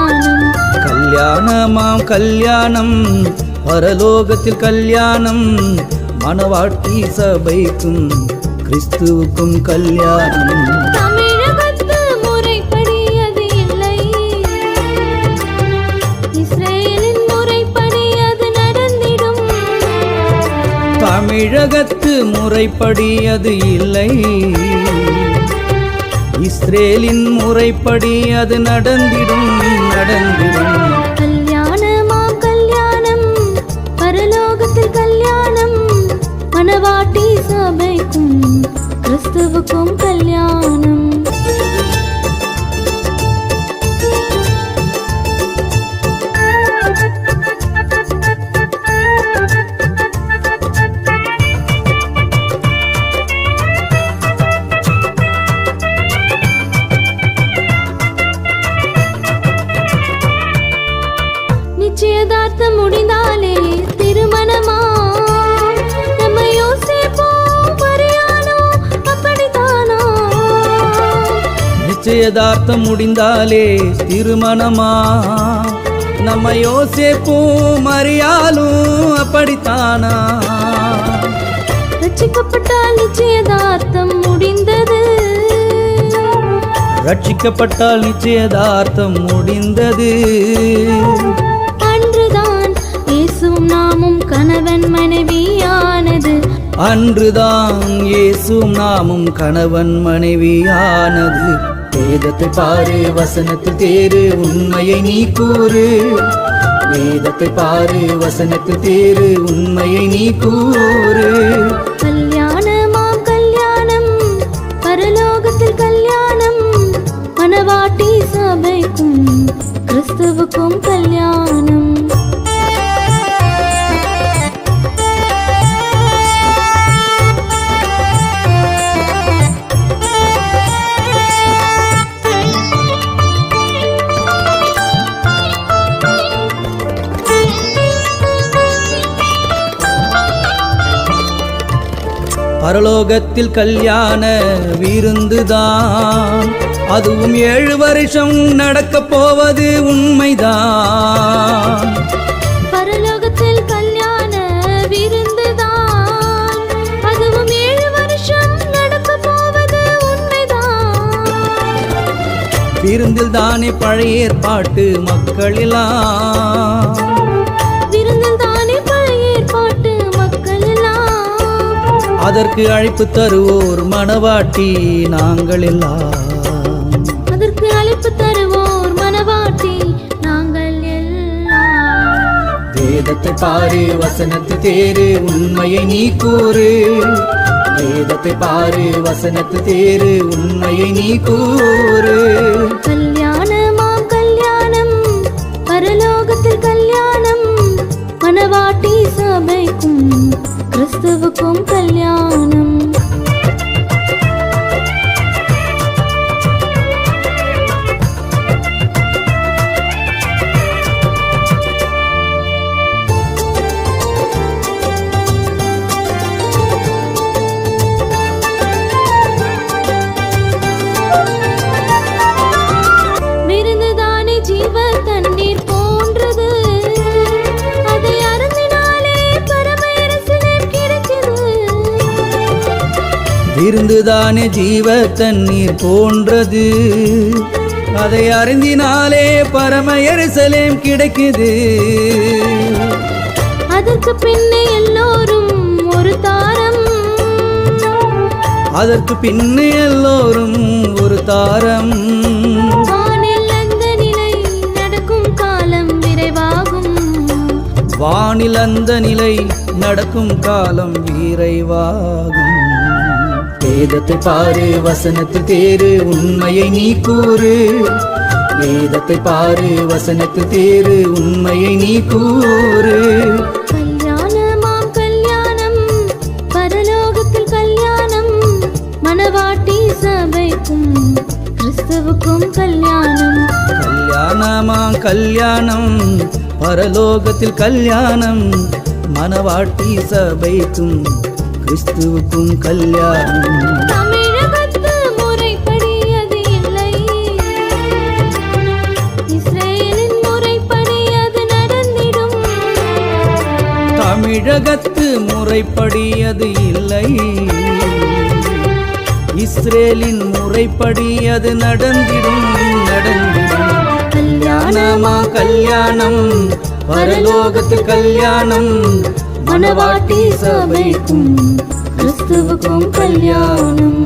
கல்யாணம். கல்யாணமாம் கல்யாணம் பரலோகத்தில் கல்யாணம் மணவாட்டி சபைக்கும் கிறிஸ்துவுக்கும் கல்யாணம். தமிழகத்து முறைப்படி அது இல்லை, இஸ்ரேலின் முறைப்படி அது நடந்திடும். தமிழகத்து முறைப்படி அது இல்லை, இஸ்ரேலின் முறைப்படி அது நடந்திடும் நடந்திடும். கல்யாணமாம் கல்யாணம் பரலோகத்தில் கல்யாணம் மணவாட்டி சபைக்கும் கிறிஸ்துவுக்கும் கல்யாணம். நிச்சயதார்த்தம் முடிந்தாலே திருமணமா, நம்ம யோசிப்போ மரியாளோ அப்படித்தானா? நிச்சயதார்த்தம் முடிந்தாலே திருமணமா, நம்ம யோசேப்பு மரியாளும் அப்படித்தானா? ரட்சிக்கப்பட்டால் நிச்சயதார்த்தம் முடிந்தது, ரட்சிக்கப்பட்டால் நிச்சயதார்த்தம் முடிந்தது. அன்றுதான் இயேசுவும் நாமும் கணவன் மனைவியானது, அன்றுதான் இயேசுவும் நாமும் கணவன் மனைவியானது. வேதத்தை பாரு வசனத்தில் தேறு உண்மையை நீ கூறு, வேதத்தை பாரு வசனத்தில் தேறு உண்மையை நீ கூறு. கல்யாணமாம் கல்யாணம் பரலோகத்தில் கல்யாணம் மணவாட்டி சபைக்கும் கிறிஸ்துவுக்கும் கல்யாணம். பரலோகத்தில் கல்யாண விருந்துதான், அதுவும் 7 வருஷம் நடக்க போவது உண்மைதான். பரலோகத்தில் கல்யாண விருந்துதான், அதுவும் 7 வருஷம் நடக்க போவது உண்மைதான். விருந்தில் தானே பழைய ஏற்பாட்டு மக்களெல்லாம், விருந்தில் தானே பழைய ஏற்பாட்டு மக்கள் எல்லாம். அதற்கு அழைப்பு தருவோர் மணவாட்டி நாங்கள் எல்லாம், அதற்கு அழைப்பு தருவோர் மணவாட்டி நாங்கள் எல்லாம். வேதத்தை பாரு வசனத்து தேறு உண்மையை நீ கூறு, வேதத்தை பாரு வசனத்து தேறு உண்மையை நீ கூறு. கல்யாணமாம் கல்யாணம் பரலோகத்தில் கல்யாணம் மணவாட்டி சபைக்கும் கிறிஸ்துவுக்கும் கல்யாணம். விருந்துதானே ஜீவ தண்ணீர் போன்றது, அதை அருந்தினாலே பரமரசிலே கிடைச்சது. விருந்துதானே ஜீவ தண்ணீர் போன்றது, அதை அருந்தினாலே பரம எருசலேம் கிடைக்குது. அதற்கு பின்னே எல்லோரும் ஒரு தாரம், அதற்கு பின்னே எல்லோரும் ஒரு தாரம். வானில் அந்த நிலை நடக்கும் காலம் விரைவாகும், வானில் அந்த நிலை நடக்கும் காலம் விரைவாகும். வேதத்தை பாரு வசனத்தில் தேறு உண்மையை நீ கூறு, வேதத்தை பாரு வசனத்தில் தேறு உண்மையை நீ கூறு. கல்யாணமாம் கல்யாணம் பரலோகத்தில் கல்யாணம் மணவாட்டி சபைக்கும் கிறிஸ்துவுக்கும் கல்யாணம். கல்யாணமாம் கல்யாணம் பரலோகத்தில் கல்யாணம் மணவாட்டி சபைக்கும் கிறிஸ்துவுக்கும் கல்யாணம். தமிழகத்து முறைப்படி அது இல்லை, இஸ்ரேலின் தமிழகத்து முறைப்படி அது இல்லை. இஸ்ரேலின் முறைப்படி அது நடந்திடும் நடந்திடும். கல்யாணமா கல்யாணம், பரலோகத்து கல்யாணம், மணவாட்டி சபைக்கும் கிறிஸ்துவுக்கும் கல்யாணம்.